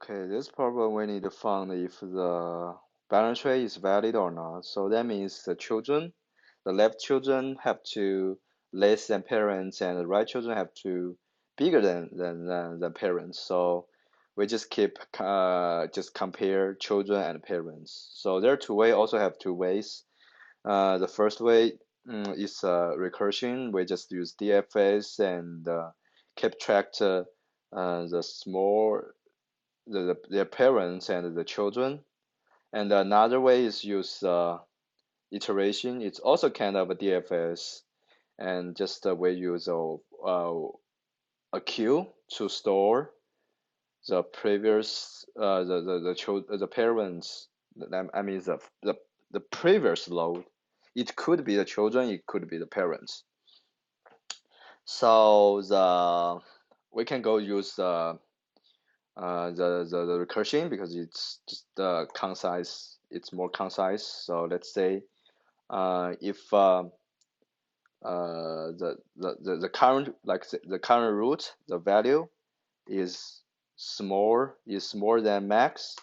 Okay, this problem we need to find if the balance rate is valid or not. So that means the left children have to less than parents, and the right children have to bigger than parents. So we just keep just compare children and parents. So there are two ways. Also have two ways. The first way is recursion. We just use DFS and keep track the small their parents and the children. And another way is use iteration. It's also kind of a DFS, and just we use a queue to store the previous the parents. I mean the previous load. It could be the children. It could be the parents. So we can go use the recursion because it's just concise. It's more concise. So let's say if the current the current root the value is more than max.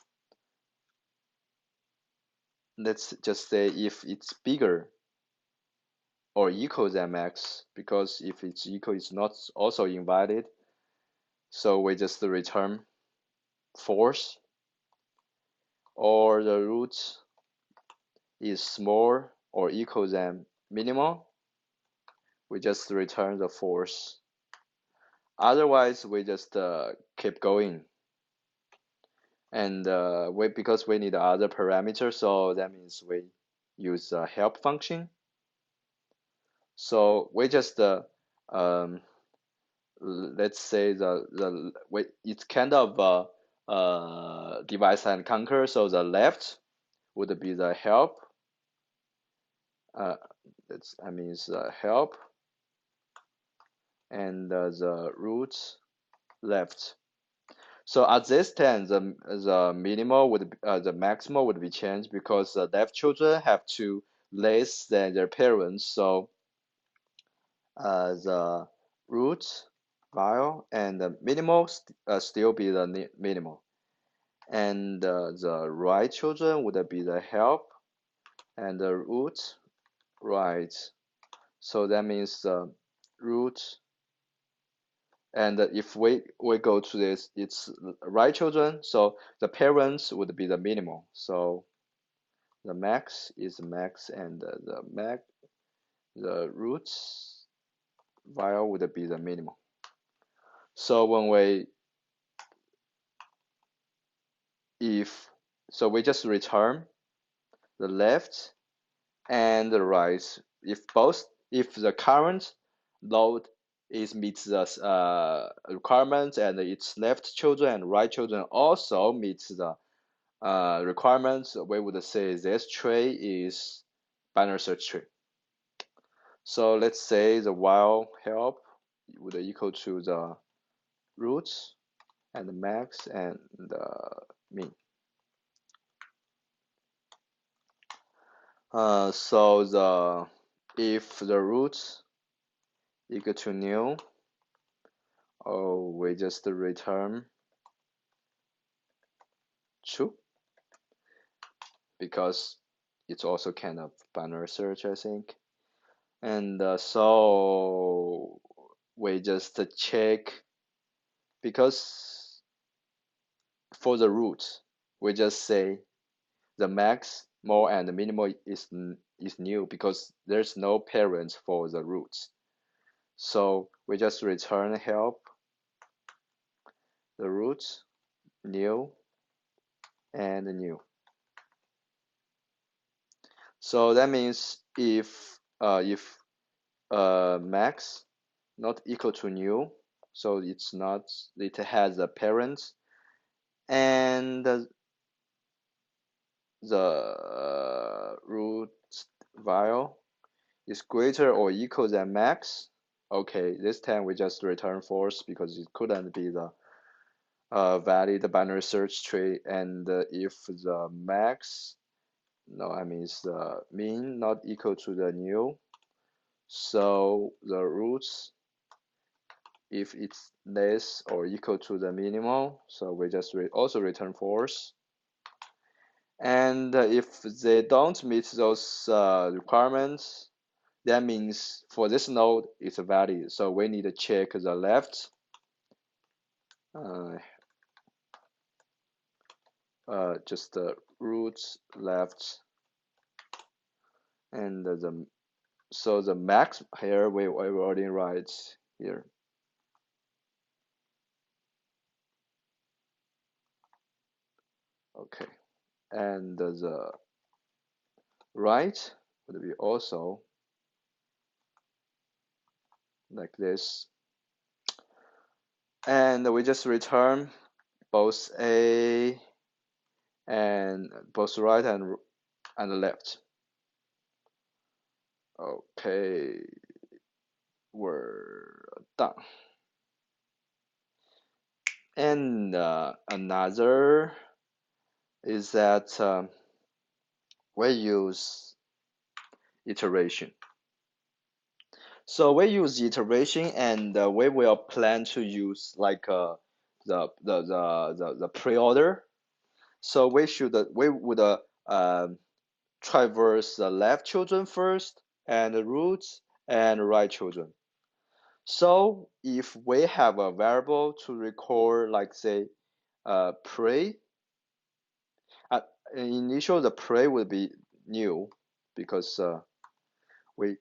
Let's just say if it's bigger or equal than max, because if it's equal, it's not also invalid. So we just return false, or the root is small or equal than minimal, we just return the false. Otherwise, we just keep going. And because we need other parameters, so that means we use a help function. So we just let's say it's kind of divide and conquer. So the left would be the help. That's I mean help, and the root left. So at this time, the minimal would the maximal would be changed because the left children have to less than their parents. So the root file and the minimal still be the minimal, and the right children would be the help, and the root right. So that means the root. And if we go to this, it's right children, so the parents would be the minimal. So the max is max, and the roots value would be the minimal. So when we if so we just return the left and the right if the current load is meets the requirements, and its left children and right children also meets the requirements, we would say this tree is binary search tree. So let's say the while help would equal to the roots and the max and the mean. So if the roots equal to nil, we just return true, because it's also kind of binary search, I think. And so we just check, because for the root, we just say the max, more, and the minimal is new because there's no parents for the roots. So we just return help, the roots, new, and new. So that means if max not equal to new, so it has a parent, and the root value is greater or equal than max. Okay, this time we just return false because it couldn't be the valid binary search tree. And if the max, no, I mean the mean not equal to the new, so the roots if it's less or equal to the minimal, so we just also return false. And if they don't meet those requirements, that means for this node it's valid. So we need to check the left, uh, just the roots left, and the max here we already write here. Okay, and the right would be also like this, and we just return both a and both right and left. Okay, we're done. And another is that we use iteration. So we use iteration, and we will plan to use like the pre-order. So we would traverse the left children first, and the roots and right children. So if we have a variable to record, like say, pre, uh, initial the pre will be new because we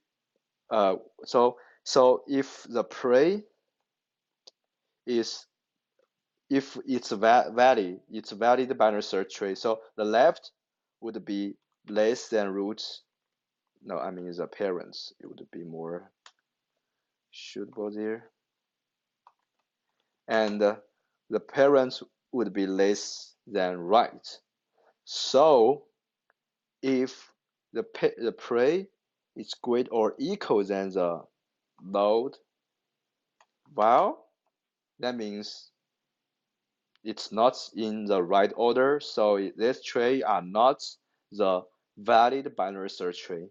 uh, so if the pre is if it's valid, it's valid binary search tree. So the left would be less than roots. No, I mean the parents. It would be more suitable there. And the parents would be less than right. So if the prey is greater or equal than the load, well, that means it's not in the right order. So this tree are not the valid binary search tree.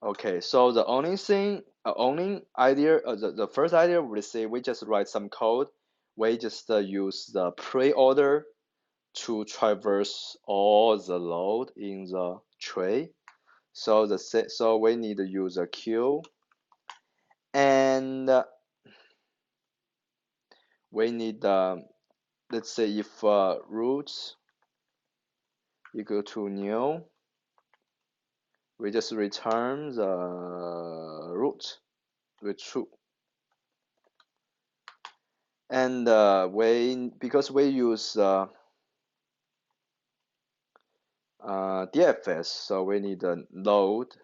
Okay, so the only thing, only idea, the first idea would say we just write some code. We just use the pre-order to traverse all the load in the tray. So we need to use a queue, and we need let's say if roots equal to new, we just return the root with true. And because we use DFS, so we need a node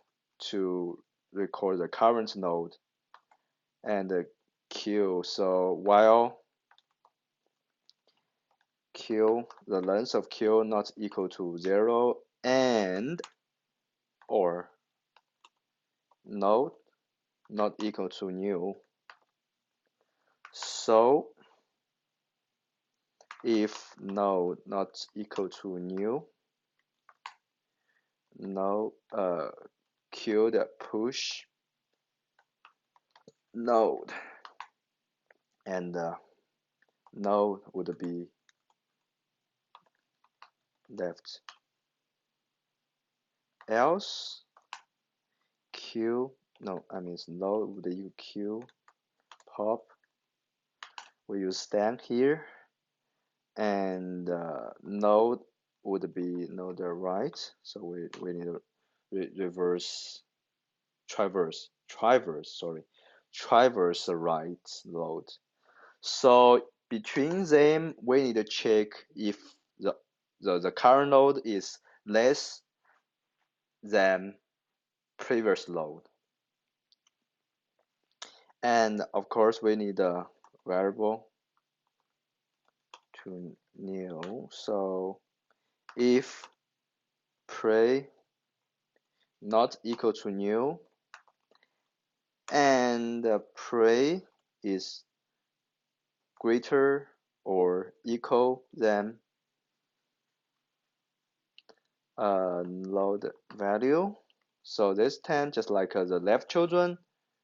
to record the current node and the queue. So while q, the length of q not equal to 0, and or node not equal to new. So if node not equal to new, node q the push node, and node would be left. Else q, no, I mean node would use q pop. We use stand here, and node would be node right. So we need to reverse traverse the right node. So between them, we need to check if the current node is less than previous node. And of course, we need a variable to new. So if pre not equal to new, and pre is greater or equal than load value. So this time, just like the left children,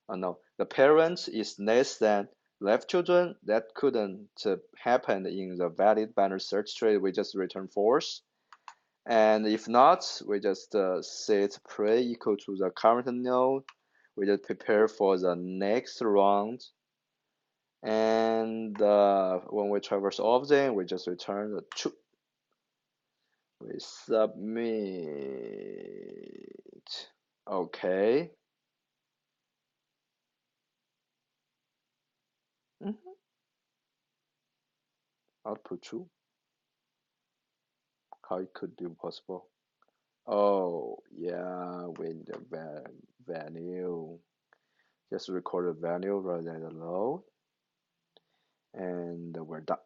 No, the parent is less than left children. That couldn't happen in the valid binary search tree. We just return false. And if not, we just set pre equal to the current node. We just prepare for the next round. And when we traverse all of them, we just return the true. We submit. Okay. Mhm. Output true. How it could be possible? Oh, yeah, with the value. Just record the value rather than the load, and we're done.